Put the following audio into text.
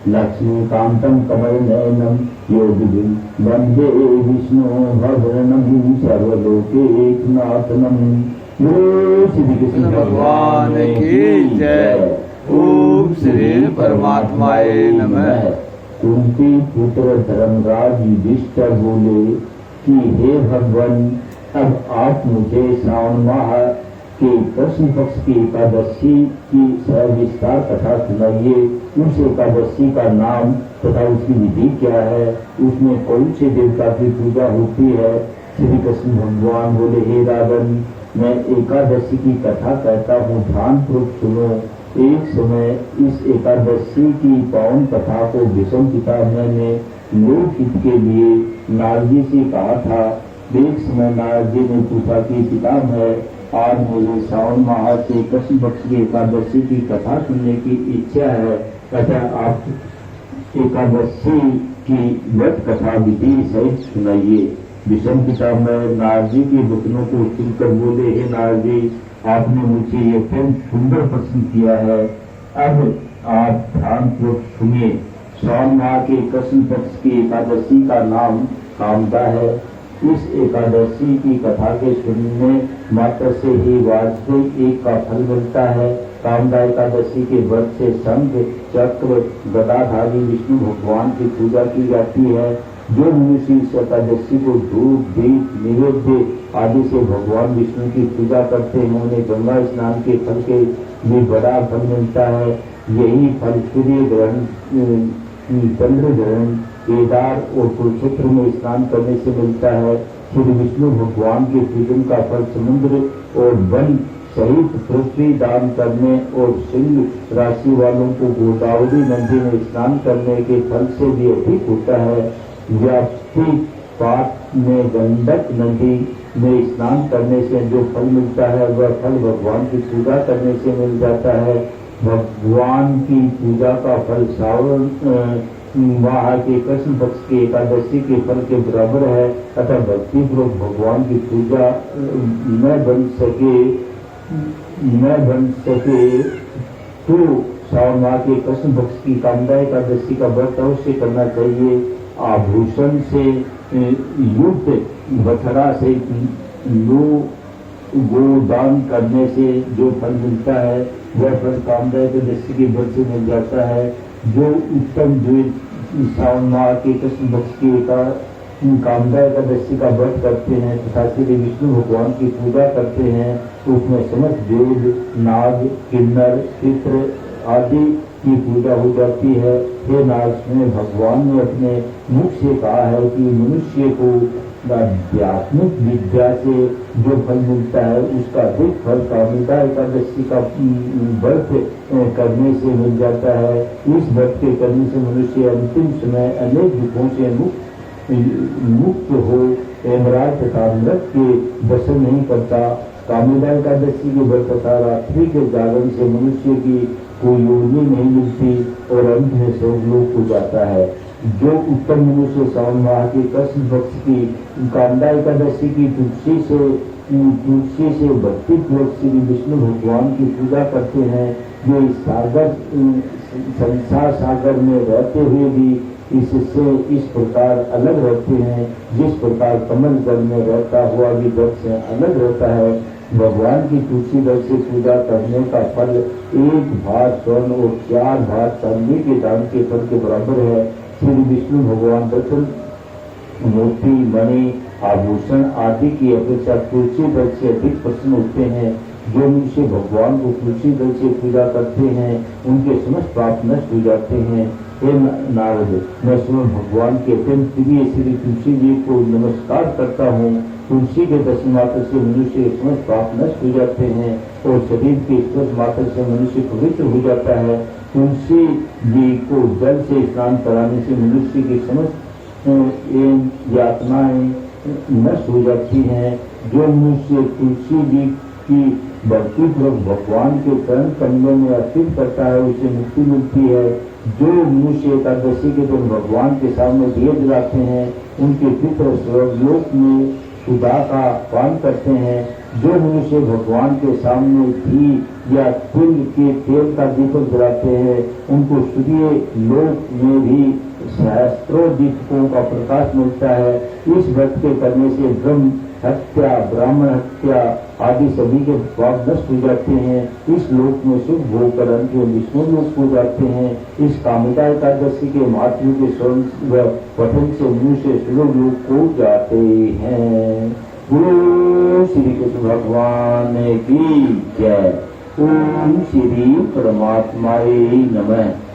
लक्ष्मीकान्तं कमलनयनं योगिनं वन्दे विष्णु भवनं सर्वलोकैकनाथनं। श्री कृष्ण भगवान की जय। ओम श्री परमात्माए नमः। कुंती पुत्र धर्मराज युधिष्ठिर बोले कि हे भगवान, अब आप मुझे श्रावण माह के कृष्ण पक्ष की एकादशी की सविस्तार कथा सुनाइए। उस एकादशी का नाम तथा उसकी विधि क्या है, उसमें कौन से देवता की पूजा होती है। श्री कृष्ण भगवान बोले, हे रावण, मैं एकादशी की कथा कहता हूँ, ध्यान पूर्वक सुनो। एक समय इस एकादशी की पावन कथा को भीष्म पितामह ने लोकहित के लिए नारद जी से कहा था। एक समय नारद जी ने पूछा कि पितामह, आज मुझे श्रावण माह से कृष्ण पक्ष की एकादशी की कथा सुनने की इच्छा है, अतः आप एकादशी की व्रत कथा विधि सहित सुनाइए। भीष्म पितामह नारद जी के वचनों को सुनकर बोले, हे नारद जी, आपने मुझे ये अत्यंत सुंदर प्रश्न किया है। अब आप ध्यानपूर्वक सुनिए। श्रावण माह के कृष्ण पक्ष की एकादशी का नाम कामदा है। इस एकादशी की कथा के सुनने मात्र से ही वार्षिक एक का फल मिलता है। कामदा एकादशी के व्रत से शंख चक्र गदाधारी विष्णु भगवान की पूजा की जाती है। जो मनुष्य इस एकादशी को दूध दीप नैवेद्य आदि से भगवान विष्णु की पूजा करते हैं, उन्हें गंगा स्नान के फल के भी बड़ा फल मिलता है। यही फल सूर्य ग्रहण, चंद्र ग्रहण, केदार और कुरुक्षेत्र में स्नान करने से मिलता है। श्री विष्णु भगवान के पूजन का फल समुद्र और वन सहित पृथ्वी दान करने और सिंह राशि वालों को गोदावरी नदी में स्नान करने के फल से भी अधिक होता है। व्याप्ति पाठ में गंडक नदी में स्नान करने से जो फल मिलता है, वह फल भगवान की पूजा करने से मिल जाता है। भगवान की पूजा का फल श्रावण माह के कृष्ण पक्ष की एकादशी के फल के बराबर है। अतः भक्ति पूर्वक भगवान की पूजा न बन सके तो श्रावण माह के कृष्ण पक्ष की कामदा एकादशी का व्रत अवश्य करना चाहिए। आभूषण से युक्त बछड़ा से गोदान करने से जो फल मिलता है, वह फल कामदा एकादशी के व्रत से मिल जाता है। जो उत्तम द्विज श्रावण माह के कृष्ण पक्ष की कामदा एकादशी का व्रत करते हैं तथा श्री विष्णु भगवान की पूजा करते हैं, उसमें समस्त देव, नाग, किन्नर, पितृ आदि की पूजा हो जाती है। हे नारद, में भगवान ने अपने मुख से कहा है कि मनुष्य को आध्यात्मिक विद्या से जो फल मिलता है, उसका अधिक फल कामदा एकादशी का व्रत करने से मिल जाता है। इस व्रत के करने से मनुष्य अंतिम समय अनेक दुखों से मुक्त हो यमराज तथा नरक के दर्शन नहीं करता। कामदा एकादशी के व्रत तथा रात्रि के जागरण से मनुष्य की कोई योनि नहीं मिलती और अंत में स्वर्गलोक हो जाता है। जो उत्तम मनुष्य श्रावण माह के कृष्ण पक्ष की कामदा एकादशी की तुलसी से भक्ति पूर्वक श्री विष्णु भगवान की पूजा करते हैं, जो इस संसार सागर में रहते हुए भी इससे इस प्रकार अलग रहते हैं, जिस प्रकार कमल जल में रहता हुआ भी जल से अलग रहता है। भगवान की तुलसी दल से पूजा करने का फल 1 भाग स्वर्ण और 4 भाग चांदी के दान के फल के बराबर है। श्री विष्णु भगवान दर्शन मोती, मणि, आभूषण आदि की अपेक्षा तुलसी दल से अधिक प्रसन्न होते हैं। जो मनुष्य भगवान को तुलसी दल से पूजा करते हैं, उनके समस्त पाप नष्ट हो जाते हैं। हे नारद, मैं स्वयं भगवान के अत्यंत प्रिय श्री तुलसी जी को नमस्कार करता हूँ। तुलसी के दर्शन मात्र से मनुष्य के समस्त पाप नष्ट हो जाते हैं और शरीर के स्पर्श मात्र से मनुष्य पवित्र हो जाता है। तुलसी जी को जल से स्नान कराने से मनुष्य की समस्त यातनाएं नष्ट हो जाती हैं। जो मनुष्य तुलसी जी की भक्ति पूर्वक भगवान के चरण कमलों में अर्पित करता है, उसे मुक्ति मिलती है। जो मनुष्य एकादशी के दिन भगवान के सामने दिए जलाते हैं, उनके पितर स्वर्गलोक में सुधा का पान करते हैं। जो मनुष्य भगवान के सामने घी या तिल के तेल का दीपक जलाते हैं उनको सूर्य लोक में भी सहस्त्रों दीपकों का प्रकाश मिलता है। इस व्रत के करने से ब्रह्म हत्या, ब्राह्मण हत्या आदि सभी के पाप नष्ट हो जाते हैं। इस लोक में सुख भोग कर अंतिम विष्णु लोक हो जाते हैं। इस कामिका एकादशी के महात्म्य के स्वर्ण पठन से मनुष्य सुलभ लोक को जाते हैं। गुरु श्री कृष्ण भगवान की जय। ओम श्री परमात्माए नमः।